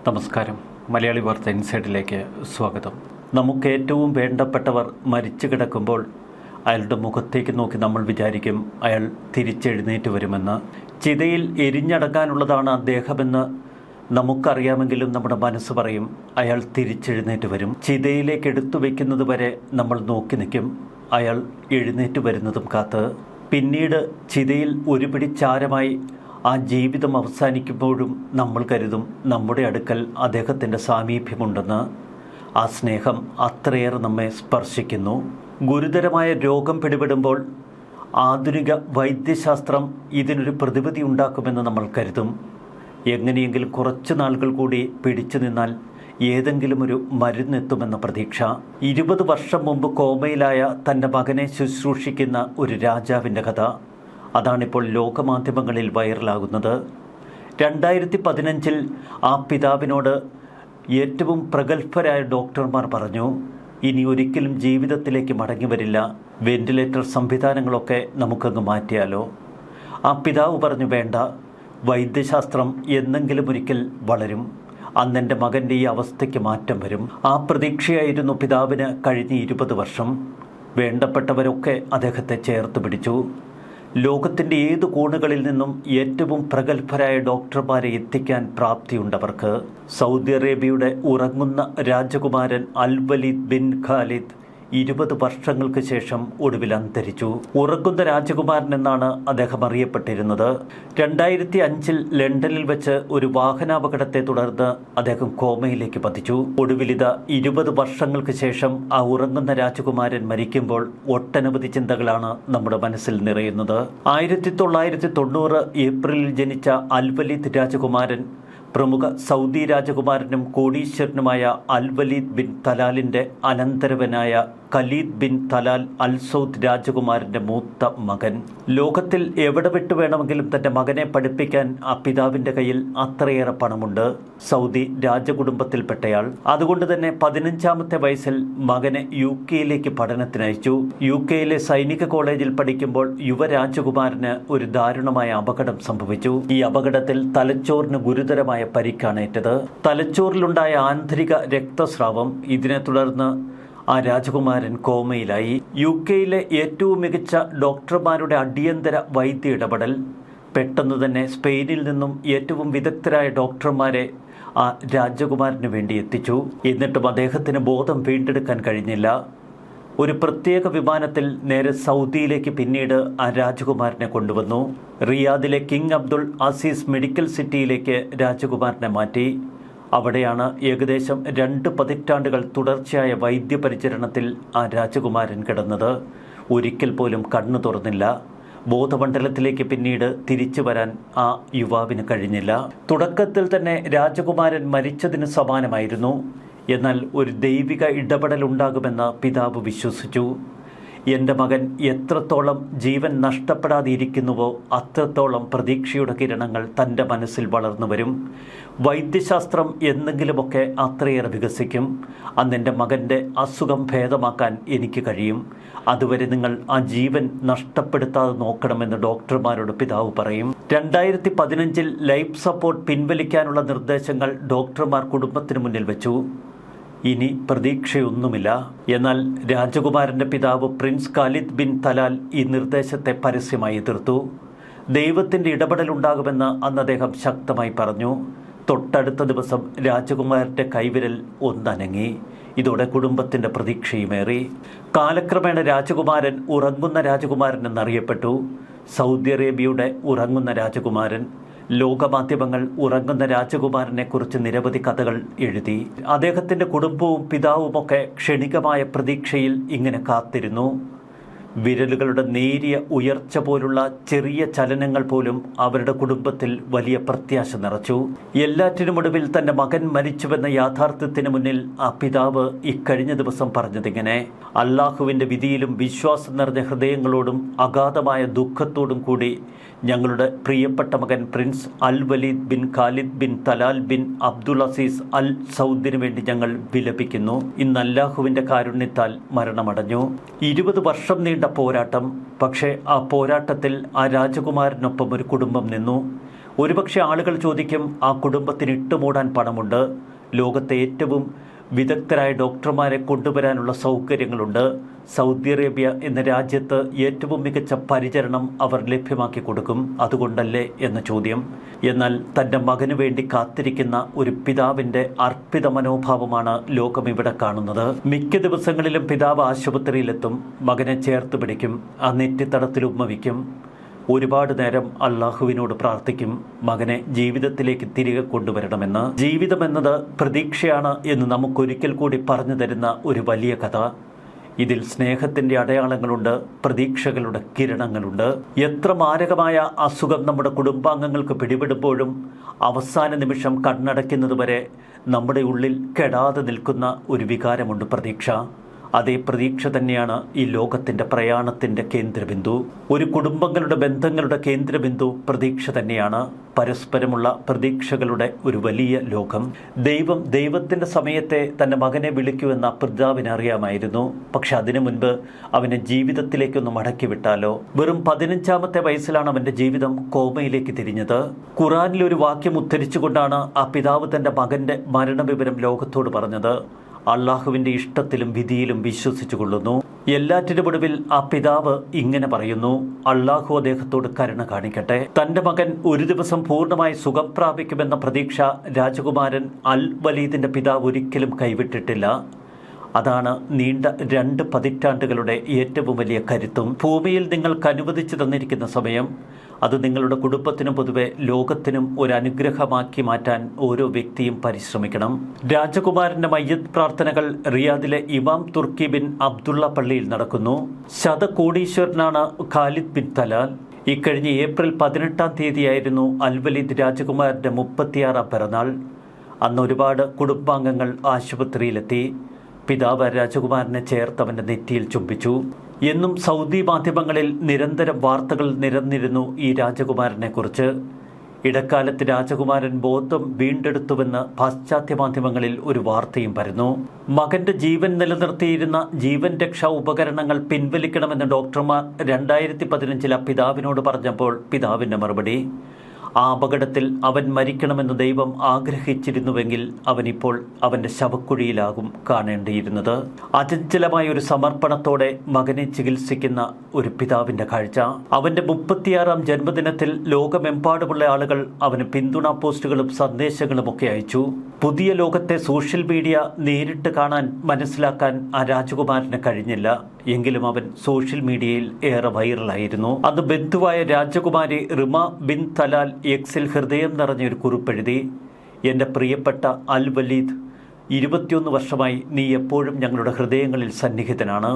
നമസ്കാരം. മലയാളി വാർത്ത ഇൻസൈഡിലേക്ക് സ്വാഗതം. നമുക്ക് ഏറ്റവും വേണ്ടപ്പെട്ടവർ മരിച്ചു കിടക്കുമ്പോൾ അയാളുടെ മുഖത്തേക്ക് നോക്കി നമ്മൾ വിചാരിക്കും അയാൾ തിരിച്ചെഴുന്നേറ്റ് വരുമെന്ന്. ചിതയിൽ എരിഞ്ഞടങ്ങാനുള്ളതാണ് അദ്ദേഹമെന്ന് നമുക്കറിയാമെങ്കിലും നമ്മുടെ മനസ്സ് പറയും അയാൾ തിരിച്ചെഴുന്നേറ്റ് വരും. ചിതയിലേക്ക് എടുത്തു വയ്ക്കുന്നത് വരെ നമ്മൾ നോക്കി നിൽക്കും അയാൾ എഴുന്നേറ്റ് വരുന്നതും കാത്ത്. പിന്നീട് ചിതയിൽ ഒരു പിടി ചാരമായി ആ ജീവിതം അവസാനിക്കുമ്പോഴും നമ്മൾ കരുതും നമ്മുടെ അടുക്കൽ അദ്ദേഹത്തിൻ്റെ സാമീപ്യമുണ്ടെന്ന്. ആ സ്നേഹം അത്രയേറെ നമ്മെ സ്പർശിക്കുന്നു. ഗുരുതരമായ രോഗം പിടിപെടുമ്പോൾ ആധുനിക വൈദ്യശാസ്ത്രം ഇതിനൊരു പ്രതിവിധി ഉണ്ടാക്കുമെന്ന് നമ്മൾ കരുതും. എങ്ങനെയെങ്കിലും കുറച്ച് നാളുകൾ കൂടി പിടിച്ചു നിന്നാൽ ഏതെങ്കിലും ഒരു മരുന്നെത്തുമെന്ന പ്രതീക്ഷ. 20 വർഷം മുമ്പ് കോമയിലായ തൻ്റെ മകനെ ശുശ്രൂഷിക്കുന്ന ഒരു രാജാവിൻ്റെ കഥ അതാണിപ്പോൾ ലോകമാധ്യമങ്ങളിൽ വൈറലാകുന്നത്. 2015 ആ പിതാവിനോട് ഏറ്റവും പ്രഗത്ഭരായ ഡോക്ടർമാർ പറഞ്ഞു, ഇനി ഒരിക്കലും ജീവിതത്തിലേക്ക് മടങ്ങി വരില്ല, വെന്റിലേറ്റർ സംവിധാനങ്ങളൊക്കെ നമുക്കങ്ങ് മാറ്റിയാലോ. ആ പിതാവ് പറഞ്ഞു, വേണ്ട, വൈദ്യശാസ്ത്രം എന്നെങ്കിലും ഒരിക്കൽ വളരും, അന്നെൻ്റെ മകൻ്റെ ഈ അവസ്ഥയ്ക്ക് മാറ്റം വരും. ആ പ്രതീക്ഷയായിരുന്നു പിതാവിന് കഴിഞ്ഞ 20 വർഷം. വേണ്ടപ്പെട്ടവരൊക്കെ അദ്ദേഹത്തെ ചേർത്ത് പിടിച്ചു. ലോകത്തിൻ്റെ ഏത് കോണുകളിൽ നിന്നും ഏറ്റവും പ്രഗത്ഭരായ ഡോക്ടർമാരെ എത്തിക്കാൻ പ്രാപ്തിയുണ്ടവർക്ക്. സൗദി അറേബ്യയുടെ ഉറങ്ങുന്ന രാജകുമാരൻ അൽ വലീദ് ബിൻ ഖാലിദ് 20 വർഷങ്ങൾക്ക് ശേഷം ഒടുവിൽ അന്തരിച്ചു. ഉറങ്ങുന്ന രാജകുമാരൻ എന്നാണ് അദ്ദേഹം അറിയപ്പെട്ടിരുന്നത്. 2005 ലണ്ടനിൽ വെച്ച് ഒരു വാഹനാപകടത്തെ തുടർന്ന് അദ്ദേഹം കോമയിലേക്ക് പതിച്ചു. ഒടുവിലിത 20 വർഷങ്ങൾക്ക് ശേഷം ആ ഉറങ്ങുന്ന രാജകുമാരൻ മരിക്കുമ്പോൾ ഒട്ടനവധി ചിന്തകളാണ് നമ്മുടെ മനസ്സിൽ നിറയുന്നത്. 1990 ഏപ്രിലിൽ ജനിച്ച അൽ വലീദ് രാജകുമാരൻ പ്രമുഖ സൗദി രാജകുമാരനും കോടീശ്വരനുമായ അൽ വലീദ് ബിൻ തലാലിൻ്റെ അനന്തരവനായ Khalid bin Talal Al Saud രാജകുമാരൻ്റെ മൂത്ത മകൻ. ലോകത്തിൽ എവിടെ വിട്ടു വേണമെങ്കിലും തൻ്റെ മകനെ പഠിപ്പിക്കാൻ ആ പിതാവിൻ്റെ കയ്യിൽ അത്രയേറെ പണമുണ്ട്. സൗദി രാജകുടുംബത്തിൽപ്പെട്ടയാൾ. അതുകൊണ്ട് തന്നെ 15ാമത്തെ വയസ്സിൽ മകനെ UK പഠനത്തിനയച്ചു. UK സൈനിക കോളേജിൽ പഠിക്കുമ്പോൾ യുവരാജകുമാരന് ഒരു ദാരുണമായ അപകടം സംഭവിച്ചു. ഈ അപകടത്തിൽ തലച്ചോറിന് ഗുരുതരമായ പരിക്കാണേറ്റത്. തലച്ചോറിലുണ്ടായ ആന്തരിക രക്തസ്രാവം. ഇതിനെ തുടർന്ന് ആ രാജകുമാരൻ കോമയിലായി. UK ഏറ്റവും മികച്ച ഡോക്ടർമാരുടെ അടിയന്തര വൈദ്യ ഇടപെടൽ. പെട്ടെന്ന് തന്നെ സ്പെയിനിൽ നിന്നും ഏറ്റവും വിദഗ്ധരായ ഡോക്ടർമാരെ ആ രാജകുമാരന് വേണ്ടി എത്തിച്ചു. എന്നിട്ടും അദ്ദേഹത്തിന് ബോധം വീണ്ടെടുക്കാൻ കഴിഞ്ഞില്ല. ഒരു പ്രത്യേക വിമാനത്തിൽ നേരെ സൗദിയിലേക്ക് പിന്നീട് ആ രാജകുമാരനെ കൊണ്ടുവന്നു. റിയാദിലെ കിങ് അബ്ദുൾ അസീസ് മെഡിക്കൽ സിറ്റിയിലേക്ക് രാജകുമാരനെ മാറ്റി. അവിടെയാണ് ഏകദേശം 2 പതിറ്റാണ്ടുകൾ തുടർച്ചയായ വൈദ്യപരിചരണത്തിൽ ആ രാജകുമാരൻ കിടന്നത്. ഒരിക്കൽ പോലും കണ്ണു തുറന്നില്ല. ബോധമണ്ഡലത്തിലേക്ക് പിന്നീട് തിരിച്ചു വരാൻ ആ യുവാവിന് കഴിഞ്ഞില്ല. തുടക്കത്തിൽ തന്നെ രാജകുമാരൻ മരിച്ചതിന് സമാനമായിരുന്നു. എന്നാൽ ഒരു ദൈവിക ഇടപെടൽ ഉണ്ടാകുമെന്ന് പിതാവ് വിശ്വസിച്ചു. എൻ്റെ മകൻ എത്രത്തോളം ജീവൻ നഷ്ടപ്പെടാതെ ഇരിക്കുന്നുവോ അത്രത്തോളം പ്രതീക്ഷയുടെ കിരണങ്ങൾ തൻ്റെ മനസ്സിൽ വളർന്നു വരും. വൈദ്യശാസ്ത്രം എന്തെങ്കിലുമൊക്കെ അത്രയേറെ വികസിക്കും. അന്ന് എൻ്റെ മകൻ്റെ അസുഖം ഭേദമാക്കാൻ എനിക്ക് കഴിയും. അതുവരെ നിങ്ങൾ ആ ജീവൻ നഷ്ടപ്പെടുത്താതെ നോക്കണമെന്ന് ഡോക്ടർമാരോട് പിതാവ് പറയും. 2015 ലൈഫ് സപ്പോർട്ട് പിൻവലിക്കാനുള്ള നിർദ്ദേശങ്ങൾ ഡോക്ടർമാർ കുടുംബത്തിന് മുന്നിൽ വെച്ചു. ഇനി പ്രതീക്ഷയൊന്നുമില്ല. എന്നാൽ രാജകുമാരൻ്റെ പിതാവ് പ്രിൻസ് ഖാലിദ് ബിൻ തലാൽ ഈ നിർദ്ദേശത്തെ പരസ്യമായി എതിർത്തു. ദൈവത്തിൻ്റെ ഇടപെടലുണ്ടാകുമെന്ന് അന്ന് അദ്ദേഹം ശക്തമായി പറഞ്ഞു. തൊട്ടടുത്ത ദിവസം രാജകുമാരൻ്റെ കൈവിരൽ ഒന്നനങ്ങി. ഇതോടെ കുടുംബത്തിൻ്റെ പ്രതീക്ഷയുമേറി. കാലക്രമേണ രാജകുമാരൻ ഉറങ്ങുന്ന രാജകുമാരൻ എന്നറിയപ്പെട്ടു. സൗദി അറേബ്യയുടെ ഉറങ്ങുന്ന രാജകുമാരൻ. ലോകമാധ്യമങ്ങൾ ഉറങ്ങുന്ന രാജകുമാരനെക്കുറിച്ച് നിരവധി കഥകൾ എഴുതി. അദ്ദേഹത്തിൻ്റെ കുടുംബവും പിതാവുമൊക്കെ ക്ഷണികമായ പ്രതീക്ഷയിൽ ഇങ്ങനെ കാത്തിരുന്നു. വിരലുകളുടെ നേരിയ ഉയർച്ച പോലുള്ള ചെറിയ ചലനങ്ങൾ പോലും അവരുടെ കുടുംബത്തിൽ വലിയ പ്രത്യാശ നിറച്ചു. എല്ലാറ്റിനുമൊടുവിൽ തൻ്റെ മകൻ മരിച്ചുവെന്ന യാഥാർത്ഥ്യത്തിന് മുന്നിൽ ആ പിതാവ് ഇക്കഴിഞ്ഞ ദിവസം പറഞ്ഞതിങ്ങനെ: അള്ളാഹുവിൻ്റെ വിധിയിലും വിശ്വാസം നിറഞ്ഞ ഹൃദയങ്ങളോടും അഗാധമായ ദുഃഖത്തോടും കൂടി ഞങ്ങളുടെ പ്രിയപ്പെട്ട മകൻ prince Al Waleed bin Khalid bin Talal bin Abdul Aziz Al സൗദിനു വേണ്ടി ഞങ്ങൾ വിലപിക്കുന്നു. ഇന്ന് അല്ലാഹുവിൻ്റെ കാരുണ്യത്താൽ മരണമടഞ്ഞു. 20 വർഷം നീണ്ട പോരാട്ടം. പക്ഷേ ആ പോരാട്ടത്തിൽ ആ രാജകുമാരനൊപ്പം ഒരു കുടുംബം നിന്നു. ഒരുപക്ഷെ ആളുകൾ ചോദിക്കും, ആ കുടുംബത്തിന് ഇട്ടുമൂടാൻ പണമുണ്ട്, ലോകത്തെ ഏറ്റവും വിദഗ്ധരായ ഡോക്ടർമാരെ കൊണ്ടുവരാനുള്ള സൗകര്യങ്ങളുണ്ട്, സൗദി അറേബ്യ എന്ന രാജ്യത്ത് ഏറ്റവും മികച്ച പരിചരണം അവർ ലഭ്യമാക്കി കൊടുക്കും, അതുകൊണ്ടല്ലേ എന്ന ചോദ്യം. എന്നാൽ തൻ്റെ മകനു വേണ്ടി കാത്തിരിക്കുന്ന ഒരു പിതാവിൻ്റെ അർപ്പിത മനോഭാവമാണ് ലോകം ഇവിടെ കാണുന്നത്. മിക്ക ദിവസങ്ങളിലും പിതാവ് ആശുപത്രിയിലെത്തും, മകനെ ചേർത്ത് പിടിക്കും, ആ നെറ്റിത്തടത്തിൽ ഉമ്മവിക്കും, ഒരുപാട് നേരം അള്ളാഹുവിനോട് പ്രാർത്ഥിക്കും മകനെ ജീവിതത്തിലേക്ക് തിരികെ കൊണ്ടുവരണമെന്ന്. ജീവിതമെന്നത് പ്രതീക്ഷയാണ് എന്ന് നമുക്കൊരിക്കൽ കൂടി പറഞ്ഞു തരുന്ന ഒരു വലിയ കഥ. ഇതിൽ സ്നേഹത്തിൻ്റെ അടയാളങ്ങളുണ്ട്, പ്രതീക്ഷകളുടെ കിരണങ്ങളുണ്ട്. എത്ര മാരകമായ അസുഖം നമ്മുടെ കുടുംബാംഗങ്ങൾക്ക് പിടിപെടുമ്പോഴും അവസാന നിമിഷം കണ്ണടയ്ക്കുന്നതുവരെ നമ്മുടെ ഉള്ളിൽ കെടാതെ നിൽക്കുന്ന ഒരു വികാരമുണ്ട്, പ്രതീക്ഷ. അതേ പ്രതീക്ഷ തന്നെയാണ് ഈ ലോകത്തിൻ്റെ പ്രയാണത്തിൻ്റെ കേന്ദ്രബിന്ദു. ഒരു കുടുംബങ്ങളുടെ ബന്ധങ്ങളുടെ കേന്ദ്രബിന്ദു പ്രതീക്ഷ തന്നെയാണ്. പരസ്പരമുള്ള പ്രതീക്ഷകളുടെ ഒരു വലിയ ലോകം. ദൈവത്തിൻ്റെ സമയത്തെ തൻ്റെ മകനെ വിളിക്കുമെന്ന പിതാവിന് അറിയാമായിരുന്നു. പക്ഷെ അതിനു മുൻപ് അവനെ ജീവിതത്തിലേക്കൊന്ന് മടക്കി വിട്ടാലോ. വെറും 15-ാമത്തെ വയസ്സിലാണ് അവൻ്റെ ജീവിതം കോമയിലേക്ക് തിരിഞ്ഞത്. ഖുറാനിലൊരു വാക്യം ഉദ്ധരിച്ചുകൊണ്ടാണ് ആ പിതാവ് തൻ്റെ മകൻ്റെ മരണവിവരം ലോകത്തോട് പറഞ്ഞത്. അള്ളാഹുവിൻ്റെ ഇഷ്ടത്തിലും വിധിയിലും വിശ്വസിച്ചു കൊള്ളുന്നു. എല്ലാറ്റിനുമൊടുവിൽ ആ പിതാവ് ഇങ്ങനെ പറയുന്നു, അള്ളാഹു അദ്ദേഹത്തോട് കരുണ കാണിക്കട്ടെ. തൻ്റെ മകൻ ഒരു ദിവസം പൂർണ്ണമായി സുഖം പ്രാപിക്കുമെന്ന പ്രതീക്ഷ രാജകുമാരൻ അൽ വലീദിൻ്റെ പിതാവ് ഒരിക്കലും കൈവിട്ടിട്ടില്ല. അതാണ് നീണ്ട 2 പതിറ്റാണ്ടുകളുടെ ഏറ്റവും വലിയ കരുത്തും. ഭൂമിയിൽ നിങ്ങൾക്ക് അനുവദിച്ചു തന്നിരിക്കുന്ന സമയം അത് നിങ്ങളുടെ കുടുംബത്തിനും പൊതുവെ ലോകത്തിനും ഒരു അനുഗ്രഹമാക്കി മാറ്റാൻ ഓരോ വ്യക്തിയും പരിശ്രമിക്കണം. രാജകുമാരന്റെ മയ്യത്ത് പ്രാർത്ഥനകൾ റിയാദിലെ ഇമാം തുർക്കി ബിൻ അബ്ദുള്ള പള്ളിയിൽ നടക്കുന്നു. ശതകോടീശ്വരനാണ് ഖാലിദ് ബിൻ തലാൽ. ഇക്കഴിഞ്ഞ ഏപ്രിൽ 18-ാം തീയതിയായിരുന്നു അൽ വലീദ് രാജകുമാരന്റെ 36-ാം പിറന്നാൾ. അന്ന് ഒരുപാട് കുടുംബാംഗങ്ങൾ ആശുപത്രിയിലെത്തി. പിതാവ് രാജകുമാരനെ ചേർത്ത് അവൻ്റെ നെറ്റിയിൽ ചുംബിച്ചു. എന്നും സൗദി മാധ്യമങ്ങളിൽ നിരന്തരം വാർത്തകൾ നിരന്നിരുന്നു ഈ രാജകുമാരനെ കുറിച്ച്. ഇടക്കാലത്ത് രാജകുമാരൻ ബോധം വീണ്ടെടുത്തുവെന്ന് പാശ്ചാത്യ മാധ്യമങ്ങളിൽ ഒരു വാർത്തയും പരന്നു. മകന്റെ ജീവൻ നിലനിർത്തിയിരുന്ന ജീവൻ രക്ഷാ ഉപകരണങ്ങൾ പിൻവലിക്കണമെന്ന് ഡോക്ടർമാർ 2015-ൽ പിതാവിനോട് പറഞ്ഞപ്പോൾ പിതാവിൻ്റെ മറുപടി, ആ അപകടത്തിൽ അവൻ മരിക്കണമെന്ന് ദൈവം ആഗ്രഹിച്ചിരുന്നുവെങ്കിൽ അവനിപ്പോൾ അവൻ്റെ ശവക്കുഴിയിലാകും കാണേണ്ടിയിരുന്നത്. അചഞ്ചലമായ ഒരു സമർപ്പണത്തോടെ മകനെ ചികിത്സിക്കുന്ന ഒരു പിതാവിൻ്റെ കാഴ്ച. അവൻ്റെ 36-ാം ജന്മദിനത്തിൽ ലോകമെമ്പാടുമുള്ള ആളുകൾ അവന് പിന്തുണാ പോസ്റ്റുകളും സന്ദേശങ്ങളും ഒക്കെ അയച്ചു. പുതിയ ലോകത്തെ സോഷ്യൽ മീഡിയ നേരിട്ട് കാണാൻ മനസ്സിലാക്കാൻ ആ രാജകുമാരന് കഴിഞ്ഞില്ല. എങ്കിലും അവൻ സോഷ്യൽ മീഡിയയിൽ ഏറെ വൈറലായിരുന്നു. അന്ന് ബന്ധുവായ രാജകുമാരി റിമ ബിൻ തലാൽ എക്സിൽ ഹൃദയം നിറഞ്ഞൊരു കുറിപ്പെഴുതി, എൻ്റെ പ്രിയപ്പെട്ട അൽ വലീദ്, 21 വർഷമായി നീ എപ്പോഴും ഞങ്ങളുടെ ഹൃദയങ്ങളിൽ സന്നിഹിതനാണ്.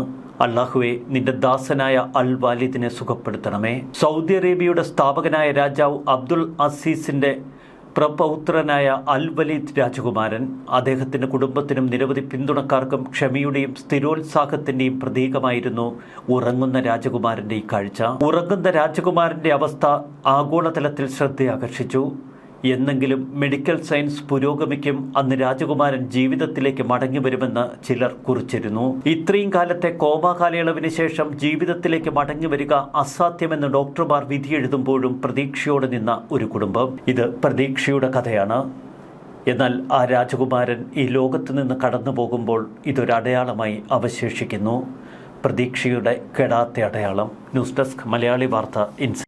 അള്ളാഹുവെ, നിന്റെ ദാസനായ അൽ വാലിദിനെ സുഖപ്പെടുത്തണമേ. സൗദി അറേബ്യയുടെ സ്ഥാപകനായ രാജാവ് അബ്ദുൽ അസീസിൻ്റെ പ്രപൗത്രനായ അൽ വലീദ് രാജകുമാരൻ, അദ്ദേഹത്തിൻ്റെ കുടുംബത്തിനും നിരവധി പിന്തുണക്കാർക്കും ക്ഷമയുടെയും സ്ഥിരോത്സാഹത്തിൻ്റെയും പ്രതീകമായിരുന്നു ഉറങ്ങുന്ന രാജകുമാരൻ്റെ ഈ കാഴ്ച. ഉറങ്ങുന്ന രാജകുമാരൻ്റെ അവസ്ഥ ആഗോളതലത്തിൽ ശ്രദ്ധയാകർഷിച്ചു. എന്നെങ്കിലും മെഡിക്കൽ സയൻസ് പുരോഗമിക്കും, അന്ന് രാജകുമാരൻ ജീവിതത്തിലേക്ക് മടങ്ങി വരുമെന്ന് ചിലർ കുറിച്ചിരുന്നു. ഇത്രയും കാലത്തെ കോമ കാലയളവിന് ശേഷം ജീവിതത്തിലേക്ക് മടങ്ങി വരിക അസാധ്യമെന്ന് ഡോക്ടർമാർ വിധിയെഴുതുമ്പോഴും പ്രതീക്ഷയോടെ നിന്ന ഒരു കുടുംബം. ഇത് പ്രതീക്ഷയുടെ കഥയാണ്. എന്നാൽ ആ രാജകുമാരൻ ഈ ലോകത്ത് നിന്ന് കടന്നു പോകുമ്പോൾ ഇതൊരടയാളമായി അവശേഷിക്കുന്നു. പ്രതീക്ഷയുടെ കെടാത്ത അടയാളം. ന്യൂസ് ഡെസ്ക് മലയാളി വാർത്ത ഇൻസൈറ്റ്.